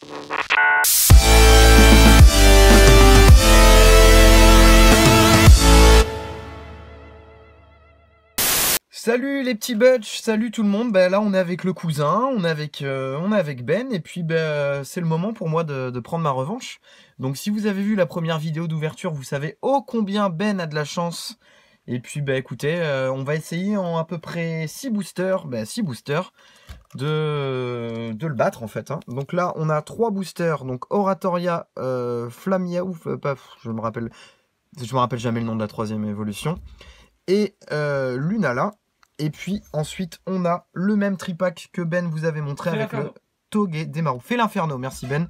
Salut les petits butch, salut tout le monde. Bah, là on est avec le cousin, on est avec Ben, et puis bah, c'est le moment pour moi de prendre ma revanche. Donc si vous avez vu la première vidéo d'ouverture, vous savez ô combien Ben a de la chance. Et puis bah écoutez, on va essayer en à peu près 6 boosters, de le battre en fait. Hein. Donc là on a 3 boosters, donc Oratoria, Flamia, je me rappelle jamais le nom de la troisième évolution. Et Lunala. Et puis ensuite on a le même tripack que Ben vous avait montré avec le Togé Demaru. Fais l'inferno, merci Ben.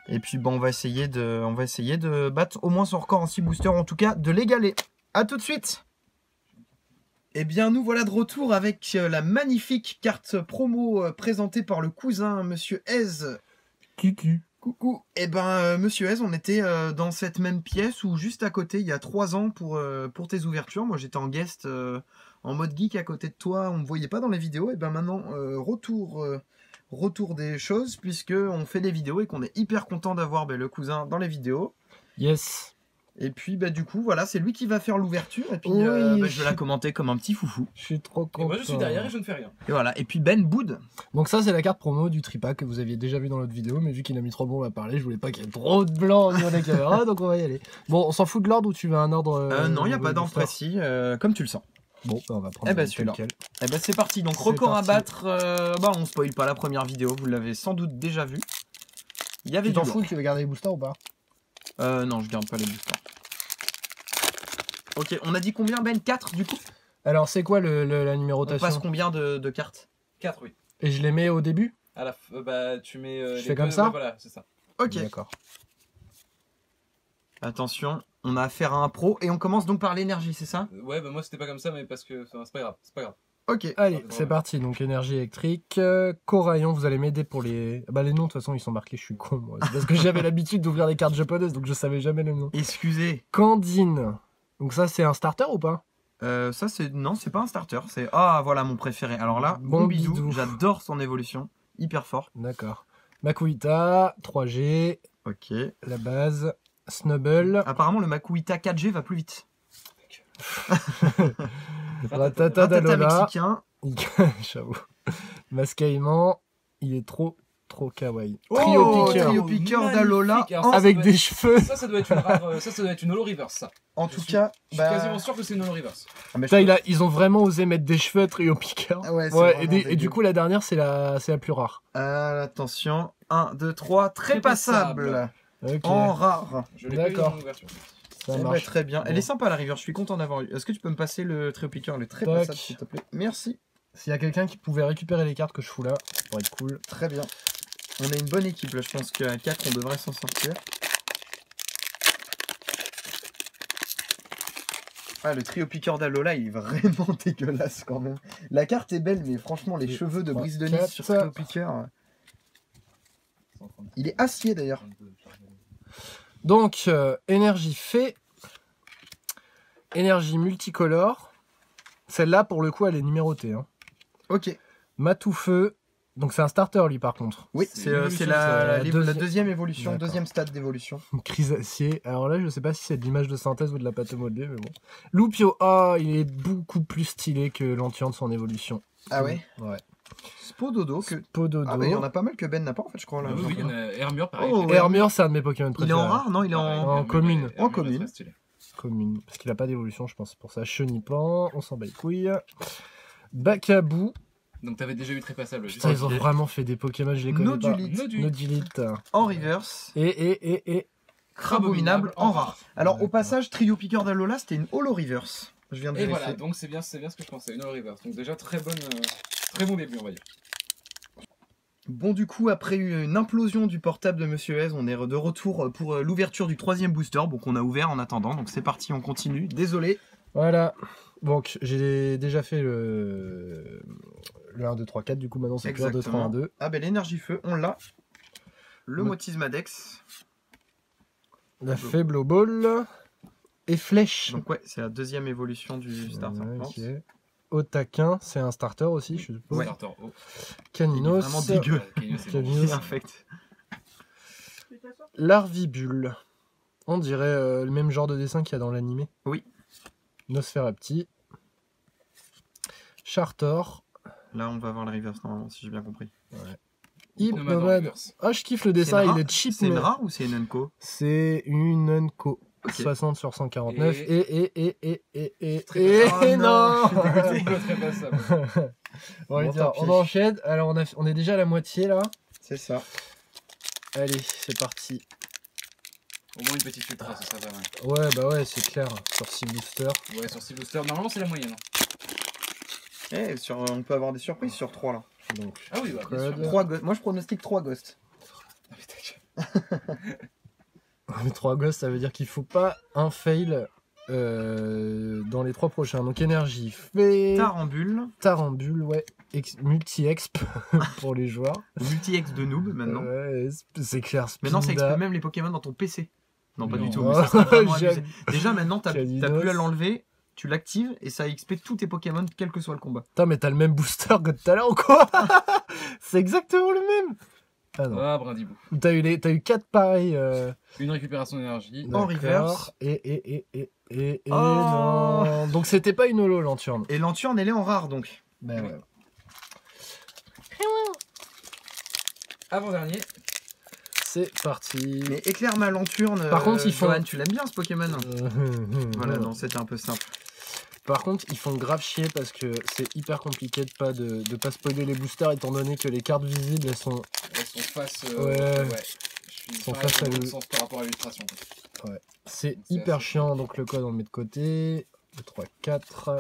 Et puis bon, on va essayer de battre au moins son record en 6 boosters, en tout cas de l'égaler. A tout de suite. Eh bien nous voilà de retour avec la magnifique carte promo présentée par le cousin Monsieur Hez. Coucou. Eh ben Monsieur Hez, on était dans cette même pièce ou juste à côté il y a 3 ans pour tes ouvertures. Moi j'étais en guest en mode geek à côté de toi, on ne me voyait pas dans les vidéos. Et ben maintenant retour des choses, puisque on fait des vidéos et qu'on est hyper content d'avoir le cousin dans les vidéos. Yes. Et puis bah du coup voilà, c'est lui qui va faire l'ouverture et puis Oui, je vais la commenter comme un petit foufou. Je suis trop content. Et moi je suis derrière et je ne fais rien. Et voilà, et puis Ben boude. Donc ça c'est la carte promo du tripack que vous aviez déjà vu dans l'autre vidéo, mais vu qu'il a mis trop bon à parler, je voulais pas qu'il y ait trop de blanc au niveau des caméras, donc on va y aller. Bon, on s'en fout de l'ordre ou tu veux un ordre Non, il n'y a pas d'ordre précis, comme tu le sens. Bon, bah on va prendre celui-là. Eh ben c'est parti, donc record à battre, on spoil pas la première vidéo, vous l'avez sans doute déjà vu. Il y avait tu t'en fous, tu veux garder les boosters ou pas? Non, je garde pas les boosters. Ok, on a dit combien Ben? 4 du coup? Alors c'est quoi la numérotation? On passe combien de cartes? 4, oui. Et je les mets au début? À la bah tu mets je fais comme ça? ouais, voilà, c'est ça. Ok. D'accord. Attention, on a affaire à un pro et on commence donc par l'énergie, c'est ça? Ouais, bah moi c'était pas comme ça, mais parce que c'est pas grave, c'est pas grave. Ok. Allez, c'est parti, donc énergie électrique, Coraillon, vous allez m'aider pour les... Bah les noms de toute façon ils sont marqués, je suis con moi. C'est parce que j'avais l'habitude d'ouvrir les cartes japonaises, donc je savais jamais le nom. Excusez. Candine, donc ça c'est un starter ou pas? Ça c'est... Non, c'est pas un starter, c'est... Ah voilà mon préféré. Alors là, Bombidou, j'adore son évolution, hyper fort. D'accord. Makuhita, 3G, ok. La base, Snubble. Apparemment le Makuhita 4G va plus vite. Ratata Dalola. mexicain. J'avoue. Mascaïman, il est trop kawaii. Trio Piqueur d'Alola avec des cheveux. Ça doit être une rare, ça doit être une holo reverse ça. En tout cas, je suis quasiment sûr que c'est une holo reverse. Ils ont vraiment osé mettre des cheveux Trio Piqueur. Ouais, et du coup la dernière c'est la plus rare. Attention, 1, 2, 3, très passable. Okay. En rare. D'accord. Ça marche. Très bien. Bon. Elle est sympa la rivière, je suis content d'avoir eu. Est-ce que tu peux me passer le Trio Piqueur? Elle est très passable s'il te plaît. Merci. S'il y a quelqu'un qui pouvait récupérer les cartes que je fous là, ça pourrait être cool. Très bien. On a une bonne équipe là, je pense qu'à 4 on devrait s'en sortir. Ah, le Trio Piqueur d'Alola il est vraiment dégueulasse quand même. La carte est belle mais franchement les cheveux de Brise de Nice sur Trio Piqueur... Il est acier d'ailleurs. Donc, énergie fée, énergie multicolore. Celle-là, pour le coup, elle est numérotée. Hein. Ok. Matoufeu. Donc, c'est un starter, lui, par contre. Oui, c'est la deuxième évolution, deuxième stade d'évolution. Chrysacier. Alors là, je sais pas si c'est de l'image de synthèse ou de la pâte modelée, mais bon. Loupio. Ah, il est beaucoup plus stylé que l'Antian de son évolution. Ah ouais? Ouais. Spododo. Spododo. Ah bah il y en a pas mal que Ben n'a pas en fait je crois là. Oui, il y en a Hermure pareil. Hermure c'est un de mes Pokémon préférés. Il est en rare? Non, il est en commune. En commune. Commune. Parce qu'il a pas d'évolution je pense, c'est pour ça. Chenipan, on s'en bat les couilles. Bakabou. Donc t'avais déjà eu très passable. Putain, ils ont vraiment fait des Pokémon, je les connais pas. Nodulite. En reverse. Et Crabominable en rare. Alors au passage, Trio Piqueur d'Alola c'était une holo reverse. Je viens de vérifier. Et voilà, donc c'est bien ce que je pensais, une holo reverse. Donc déjà très bon début on va dire. Bon du coup après une implosion du portable de Monsieur Hez, on est de retour pour l'ouverture du 3e booster, bon qu'on a ouvert en attendant, donc c'est parti, on continue, désolé. Voilà, donc j'ai déjà fait le 1, 2, 3, 4, du coup maintenant c'est plus 1, 2, 3, 1, 2. Ah ben l'énergie feu, on l'a. Le Motismadex. La Faible Ball. Et Flèche. Donc ouais, c'est la deuxième évolution du starter. Okay. Otaquin, c'est un starter aussi, je suppose. Ouais. Starter. Caninos. Vraiment dégueu. Caninos. Infect. Larvibule. On dirait le même genre de dessin qu'il y a dans l'animé. Oui. Nosferapti. Chartor. Là, on va avoir le reverse normalement, si j'ai bien compris. Hypnomade. Ah, je kiffe le dessin, il est cheap. C'est une mais rare ou c'est une unco? C'est une Unco. Ok. 60 sur 149. Et Oh non. Je bloquerai pas ça. moi. On va Bon, dire, tant pis. on enchaîne. Alors, on est déjà à la moitié là. C'est ça. Allez, c'est parti. Au moins une petite ultra, ce serait pas mal. Ouais, bah ouais, c'est clair. Sur 6 boosters. Ouais, sur 6 boosters, normalement c'est la moyenne. On peut avoir des surprises sur 3 là. Donc, Ah oui, bah, bien sûr. Code. Moi je pronostique 3 ghosts. Ah, mais ta gueule. Mais 3 gosses, ça veut dire qu'il faut pas un fail dans les 3 prochains. Donc, énergie, fait. Tarambule. Tarambule, ouais. Multi-exp pour les joueurs. Multi-ex de noob maintenant. Ouais, c'est clair. Maintenant ça Spinda. explique même les Pokémon dans ton PC. Non, pas Non. du tout. Mais ça serait vraiment J'ai- abusé. Déjà maintenant t'as Calinos. plus à l'enlever. Tu l'actives et ça XP tous tes Pokémon quel que soit le combat. Putain, mais t'as le même booster que tout à l'heure ou quoi? C'est exactement le même. Ah non. Ah, Brindibou. T'as eu 4 pareils. Une récupération d'énergie. En d'accord. reverse. Et Oh. non. Donc c'était pas une holo, Lanturne. Et Lanturne elle est en rare donc. Bah ouais. Avant-dernier. C'est parti. Mais éclaire ma Lanturne. Par contre, ils font- Johan, tu l'aimes bien ce Pokémon? Voilà, Voilà, non, c'était un peu simple. Par contre, ils font grave chier parce que c'est hyper compliqué de pas spoiler les boosters étant donné que les cartes visibles elles sont. Elles sont face. Ouais. Je suis Sont pareil, face à dans le le- sens par rapport à l'illustration. C'est C'est hyper assez chiant, donc le code on le met de côté. 2, 3, 4.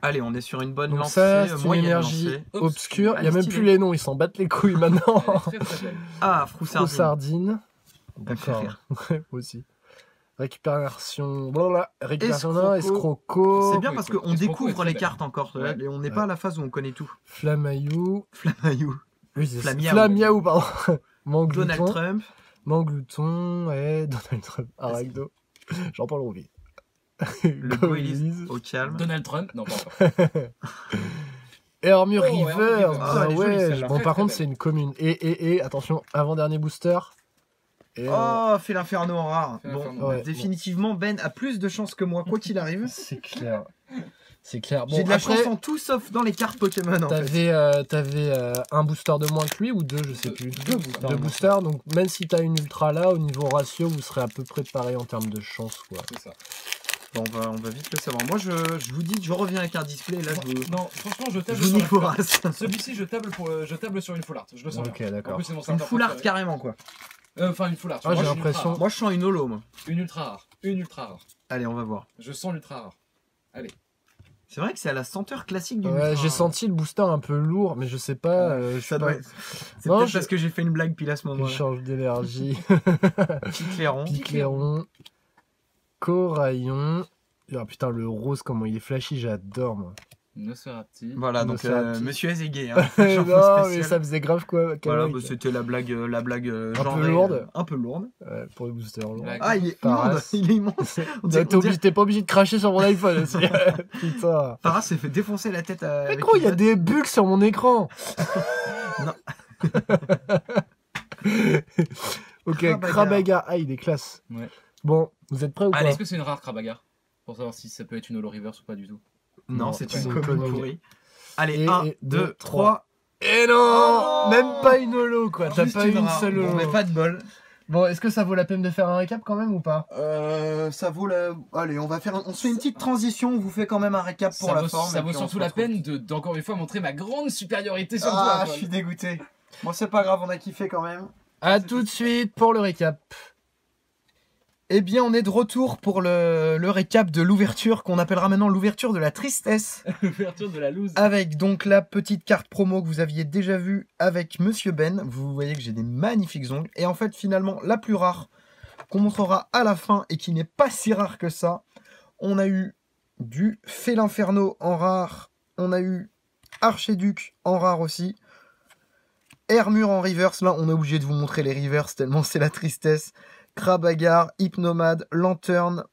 Allez, on est sur une bonne Donc lancée, ça, c'est une moyenne énergie lancée. obscure. Il y a Elle est même stylée. plus les noms, ils s'en battent les couilles maintenant. Elle est très très belle. Ah, Froussardine. Sardine. Ça fait D'accord. rire. Ouais, moi aussi. Récupération. Blablabla. Récupération d'un, Escroco. escroco. C'est bien parce qu'on Escroco est découvre très les belle. cartes encore. Ouais. Et on n'est Ouais. pas à la phase où on connaît tout. Flamaillou. Flamaillou. Oui, c'est ça. Flamiaou. Flamiaou, pardon. Manglouton. Donald Trump. Manglouton et Donald Trump. Aragdo. Jean-Paul Rouvier. Le Goïse. Goïlis au calme. Donald Trump. Non, pas encore. Et Armure Oh, River. Armure River. Ah, Bah elle est jolie, ouais. celle-là. Bon, Très, par très contre, belle. c'est une commune. Et attention, avant-dernier booster. Et, Oh, fait l'inferno en rare. Fait Bon, l'inferno. Ouais. définitivement, Ben a plus de chance que moi, quoi qu'il arrive. c'est clair. C'est clair. Bon, J'ai de la après, chance en tout sauf dans les cartes Pokémon en fait. T'avais un booster de moins que lui ou deux, je sais plus. Deux boosters. Deux boosters, donc même si t'as une ultra là, au niveau ratio, vous serez à peu près pareil en termes de chance, quoi. C'est ça. Bon, on va vite le savoir. Moi, je vous dis, je reviens avec un display. Là, je vous, Non, franchement, je je table vous sur nique la vos full art. races. Celui-ci, je table sur une full art. Je le sens Ok, bien. En d'accord. plus, c'est mon Une starter full art préféré. carrément, quoi. Enfin, une full art. Ah, j'ai Moi, je suis une l'impression- ultra rare. Moi, je sens une holo, moi. Une ultra rare. Une ultra rare. Allez, on va voir. Je sens l'ultra rare. C'est vrai que c'est à la senteur classique du Ouais, ultra. j'ai senti le booster un peu lourd, mais je sais pas. je Ça sais doit pas. être- C'est Non, peut-être je- parce que j'ai fait une blague pile à ce Je moment-là. change d'énergie. Petit clairon. Picléron. Coraillon. Ah putain, le rose, comment il est flashy, j'adore moi. Nosferapti. Voilà, donc Nosferatu. Monsieur Azegué. Hein, non, Champion mais spécial. ça faisait grave quoi. Voilà, kawaii, bah, quoi. c'était la blague peu genrée, lourde. un peu lourde. Ouais, pour le booster. lourd. Blague. Ah, il est Paras. immonde. Il est immense. On dirait- T'es pas obligé de cracher sur mon iPhone aussi. Putain. Paras s'est fait défoncer la tête Mais avec gros, il y a une- des bulles sur mon écran. Non. Ok, Krabagar. Krabagar. Ah, il est classe. Ouais. Bon, vous êtes prêts ou pas Allez, est-ce que c'est une rare Krabagar? Pour savoir si ça peut être une holo reverse ou pas du tout. Non, Non, c'est c'est une une commune commune. pourrie. Allez, Et- 1, et 2, deux, 3. Et non Oh même pas une holo, quoi. T'as Juste pas une rare. seule Bon, holo. mais pas de bol. Bon, est-ce que ça vaut la peine de faire un récap quand même ou pas? Ça vaut la. Allez, on se fait une petite transition. On vous fait quand même un récap pour ça la vaut, forme. ça et vaut puis on surtout se la retrouve. peine d'encore une fois montrer ma grande supériorité sur toi. Ah, je Antoine. suis dégoûté. Bon, c'est pas grave, on a kiffé quand même. À tout de suite pour le récap. Eh bien, on est de retour pour le récap de l'ouverture qu'on appellera maintenant l'ouverture de la tristesse. L'ouverture de la loose. Avec donc la petite carte promo que vous aviez déjà vue avec Monsieur Ben. Vous voyez que j'ai des magnifiques ongles. Et en fait, finalement, la plus rare qu'on montrera à la fin et qui n'est pas si rare que ça. On a eu du Félinferno en rare. On a eu Archéduc en rare aussi. Hermure en reverse. Là, on est obligé de vous montrer les reverse tellement c'est la tristesse. Krabagar, Hypnomade, Lanterne.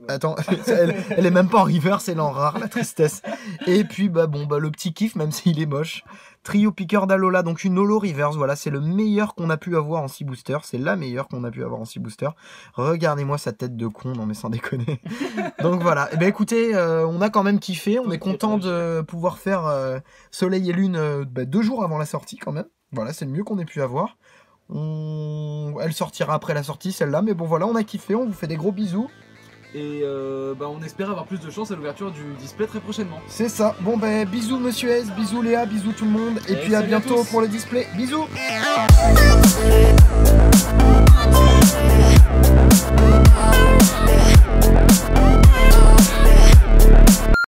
Attends, elle est même pas en reverse, elle est en rare, la tristesse. Et puis, le petit kiff, même s'il est moche. Trio Piqueur d'Alola, donc une holo reverse, voilà, c'est le meilleur qu'on a pu avoir en 6 boosters, c'est la meilleure qu'on a pu avoir en 6 boosters. Regardez-moi sa tête de con, non mais sans déconner. Donc voilà, et ben écoutez, on a quand même kiffé, on est content de pouvoir faire Soleil et Lune 2 jours avant la sortie quand même. Voilà, c'est le mieux qu'on ait pu avoir. Elle sortira après la sortie celle-là, mais bon voilà, on a kiffé, on vous fait des gros bisous. Et on espère avoir plus de chance à l'ouverture du display très prochainement. C'est ça. Bon ben bisous Monsieur S, bisous Léa, bisous tout le monde. Et puis à salut à bientôt tous. pour le display. Bisous.